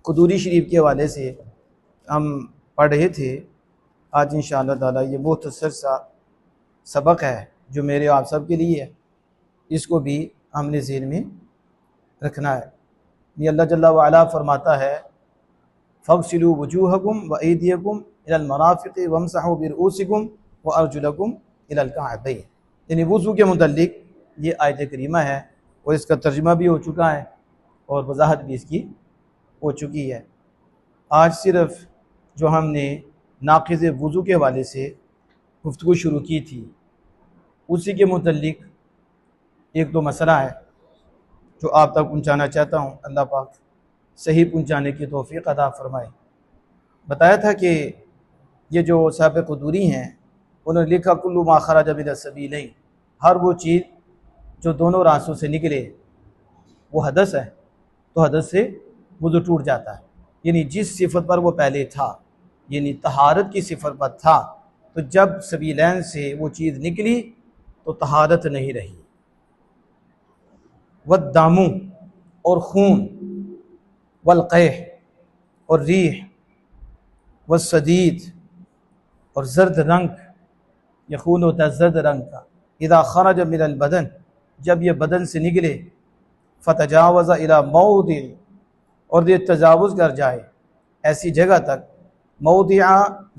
कुदूरी शरीफ के हवाले से हम पढ़ रहे थे। आज इंशाअल्लाह ताला ये मुख्तसर सा सबक है जो मेरे आप सब के लिए है, इसको भी हमने ज़हन में रखना है। ये अल्लाह जल्ला व अला फरमाता है, फ़ग़सिलू वजूहकुम व अयदियकुम इलल मराफ़िक़ि वमसहू बिरुऊसिकुम व अर्जुलकुम इलल कअबैन। यानी वज़ू के मुतल्लिक़ ये आयत करीमा है और इसका तर्जुमा भी हो चुका है और वज़ाहत भी इसकी हो चुकी है। आज सिर्फ़ जो हमने नाक़िज़ वज़ू के हवाले से गुफ्तगू शुरू की थी, उसी के मुतल्लिक़ एक दो मसला है जो आप तक पहुँचाना चाहता हूँ। अल्लाह पाक सही पहुँचाने की तौफ़ीक़ अता फ़रमाए। बताया था कि ये जो साहिब कुदूरी हैं उन्होंने लिखा कुल्लु मा खरज मिन सबीलैन, हर वो चीज़ जो दोनों रास्तों से निकले वो हदस है, तो हदस से वज़ू टूट जाता है। यानी जिस सिफत पर वो पहले था, यानी तहारत की सिफत पर था, तो जब सबीलैन से वो चीज़ निकली तो तहारत नहीं रही। वद्दामु और खून, वल्क़ैह और रीह, वस्सदीद और जर्द रंग, यह खून होता है जर्द रंग का। इदा खरज मिनल बदन, जब ये बदन से निकले, फ़तजावज़ इला मौदिअ, और ये तजावुज़ कर जाए ऐसी जगह तक, मौदिअ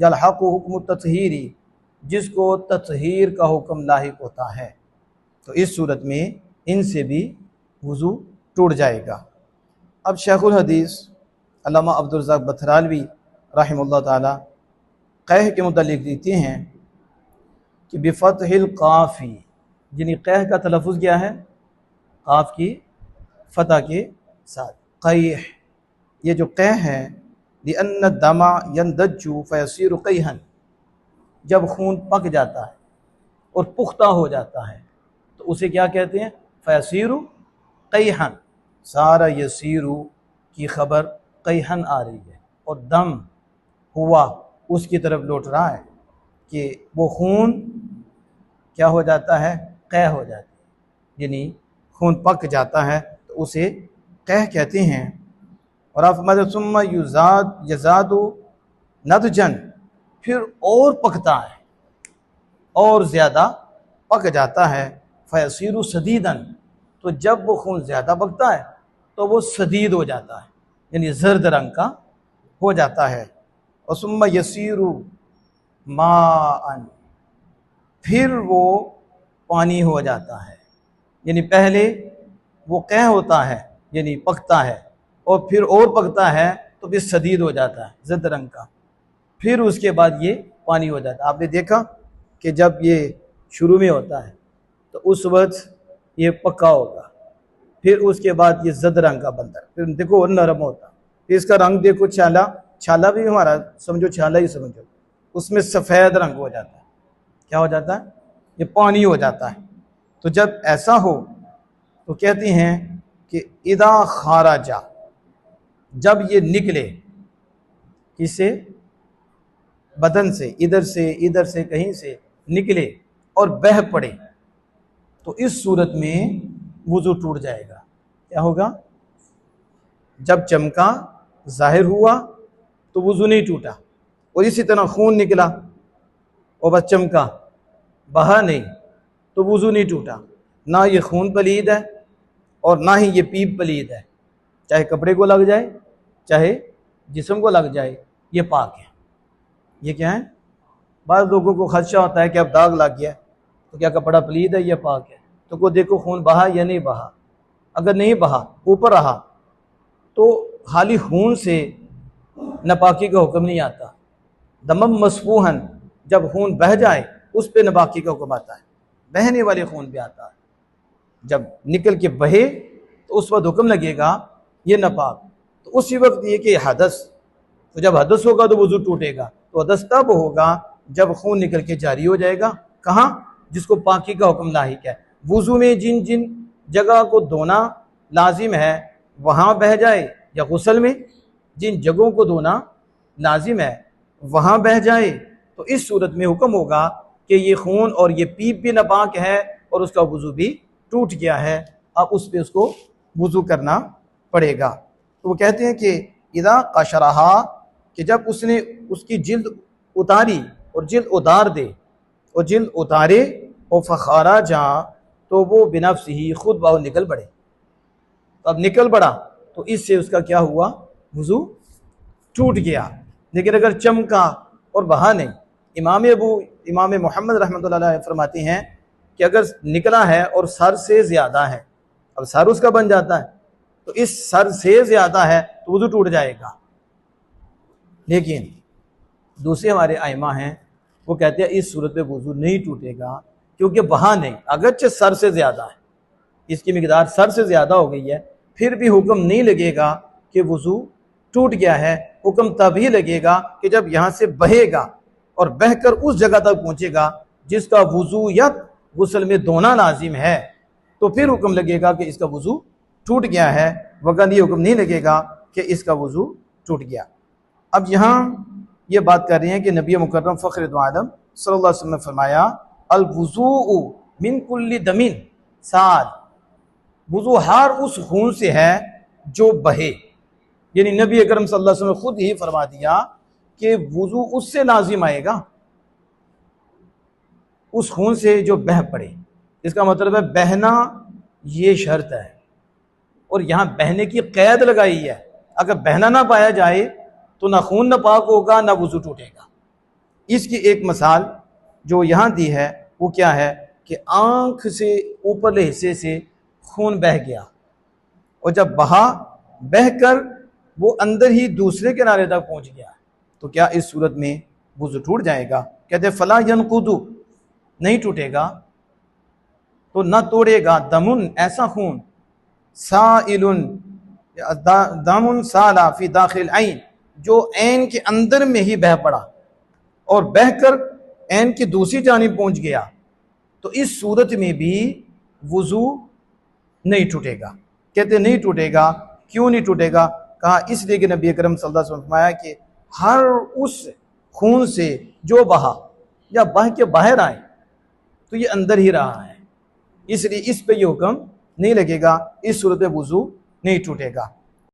यल्हक़ु हुक्म तत्हीरी, जिसको तत्हीर का हुक्म लाहिक होता है, तो इस सूरत में इनसे भी वज़ू टूट जाएगा। अब शेखुल हदीस अल्लामा अब्दुल रज़्ज़ाक़ बथरालवी रहमतुल्लाह ताला क़ैह के मुतल्लिक़ लिखते हैं कि बिफ़तहिल क़ाफ़ी, यानी क़ैह का तलफ़ुज़ क्या है? क़ाफ़ की फ़तह के साथ। क़ैह, ये जो क़ैह है, लिअन्न दमा यंदज्जु फ़यसीरु क़ैहन, जब खून पक जाता है और पुख्ता हो जाता है तो उसे क्या कहते हैं? फ़यसीरु क़ैहन। सारा यसीरु की ख़बर क़ैहन आ रही है और दम हुआ उसकी तरफ लौट रहा है कि वो खून क्या हो जाता है? क़ैह हो जाता है, यानी खून पक जाता है तो उसे क़ैह कहते हैं। और आप सुम्मा युज़ाद यज़ादु नदजन, फिर और पकता है और ज़्यादा पक जाता है। फ़यसीरु सदीदन, तो जब वो खून ज़्यादा पकता है तो वो सदीद हो जाता है, यानी जर्द रंग का हो जाता है। और सुम्मा यसीरु माअन, फिर वो पानी हो जाता है। यानी पहले वो क़ैह होता है यानी पकता है, और फिर और पकता है तो फिर सदीद हो जाता है जर्द रंग का, फिर उसके बाद ये पानी हो जाता है। आपने देखा कि जब ये शुरू में होता है तो उस वक्त ये पक्का होगा, फिर उसके बाद ये जर्द रंग का बनता है, फिर देखो और नरम होता है, फिर इसका रंग देखो छाला, छाला भी हमारा समझो छाला ही समझो, उसमें सफ़ेद रंग हो जाता है। क्या हो जाता है? ये पानी हो जाता है। तो जब ऐसा हो तो कहते हैं कि इदा खाराजा, जब ये निकले किसे? बदन से, इधर से कहीं से निकले और बह पड़े, तो इस सूरत में वज़ू टूट जाएगा। क्या होगा? जब चमका ज़ाहिर हुआ तो वज़ू नहीं टूटा, और इसी तरह खून निकला और बस चमका, बहा नहीं, तो वज़ू नहीं टूटा। ना ये खून पलीद है और ना ही ये पीप पलीद है, चाहे कपड़े को लग जाए चाहे जिस्म को लग जाए, ये पाक है। ये क्या है? बाद लोगों को खदशा होता है कि अब दाग लग गया तो क्या कपड़ा पलीद है या पाक है? तो को देखो खून बहा या नहीं बहा, अगर नहीं बहा ऊपर रहा तो खाली खून से नपाकी का हुक्म नहीं आता। दमम मसफूहन, जब खून बह जाए उस पे नपाकी का हुक्म आता है, बहने वाले खून पे आता है। जब निकल के बहे तो उस वक्त हुक्म लगेगा ये नपाक, तो उसी वक्त ये कि हदस, तो जब हदस होगा तो वज़ू टूटेगा। तो हदस तब होगा जब खून निकल के जारी हो जाएगा। कहाँ? जिसको पाकी का हुक्म लाहिक है। वज़ू में जिन जिन जगह को धोना लाजिम है वहाँ बह जाए, या गुस्ल में जिन जगहों को धोना लाजिम है वहाँ बह जाए, तो इस सूरत में हुक्म होगा कि ये खून और ये पीप भी नापाक है और उसका वज़ू भी टूट गया है, अब उस पर उसको वज़ू करना पड़ेगा। तो वो कहते हैं कि इदा कशरहा, कि जब उसने उसकी जिल्द उतारी और जिल्द उतार दे और जिल्द उतारे और फ़खारा जा, तो वो बिनफ्स ही खुद बाहर निकल पड़े। अब निकल पड़ा तो इससे उसका क्या हुआ, वुज़ू टूट गया। लेकिन अगर चमका और बहा नहीं, इमाम मोहम्मद रहमतुल्लाह अलैह फरमाते हैं कि अगर निकला है और सर से ज़्यादा है, अब सर उसका बन जाता है, तो इस सर से ज़्यादा है तो वुज़ू टूट जाएगा। लेकिन दूसरे हमारे आइमा हैं, वो कहते हैं इस सूरत में वुज़ू नहीं टूटेगा, क्योंकि बहा नहीं, अगरचे सर से ज़्यादा है, इसकी मिकदार सर से ज़्यादा हो गई है, फिर भी हुक्म नहीं लगेगा कि वुज़ू टूट गया है। हुक्म तभी लगेगा कि जब यहाँ से बहेगा और बहकर उस जगह तक पहुँचेगा जिसका वुज़ू या गुस्ल में धोना लाजिम है, तो फिर हुक्म लगेगा कि इसका वुज़ू टूट गया है, वगैरह ये हुक्म नहीं लगेगा कि इसका वुज़ू टूट गया। अब यहाँ ये बात कर रहे हैं कि नबी मुकर्रम फ़ख्र दो आलम सल्लल्लाहु अलैहि वसल्लम ने फरमाया अल वुज़ू मिन कुल्ली दमिन साल, वुज़ू हर उस खून से है जो बहे। यानी नबी अकरम सल्लल्लाहु अलैहि वसल्लम खुद ही फरमा दिया कि वुज़ू उससे लाजिम आएगा, उस खून से जो बह पड़े। इसका मतलब है बहना ये शर्त है, और यहाँ बहने की कैद लगाई है। अगर बहना ना पाया जाए तो ना खून नापाक होगा ना वुज़ू टूटेगा। इसकी एक मिसाल जो यहाँ दी है वो क्या है कि आँख से ऊपरले हिस्से से खून बह गया, और जब बहकर वो अंदर ही दूसरे किनारे तक पहुँच गया, तो क्या इस सूरत में वुज़ू टूट जाएगा? कहते फला यनकुदु, नहीं टूटेगा। तो न तोड़ेगा दमुन, ऐसा खून, साइलुन दमुन साला फी दाखिल ऐन, जो ऐन के अंदर में ही बह पड़ा और बहकर ऐन की दूसरी जानिब पहुंच गया, तो इस सूरत में भी वुज़ू नहीं टूटेगा। कहते नहीं टूटेगा। क्यों नहीं टूटेगा? कहा इसलिए कि नबी अकरम सल्लल्लाहु अलैहि वसल्लम ने फरमाया कि हर उस खून से जो बहा या बह के बाहर आए तो ये अंदर ही रहा है, इसलिए इस पे ये हुक्म नहीं लगेगा, इस सूरत में वुज़ू नहीं टूटेगा।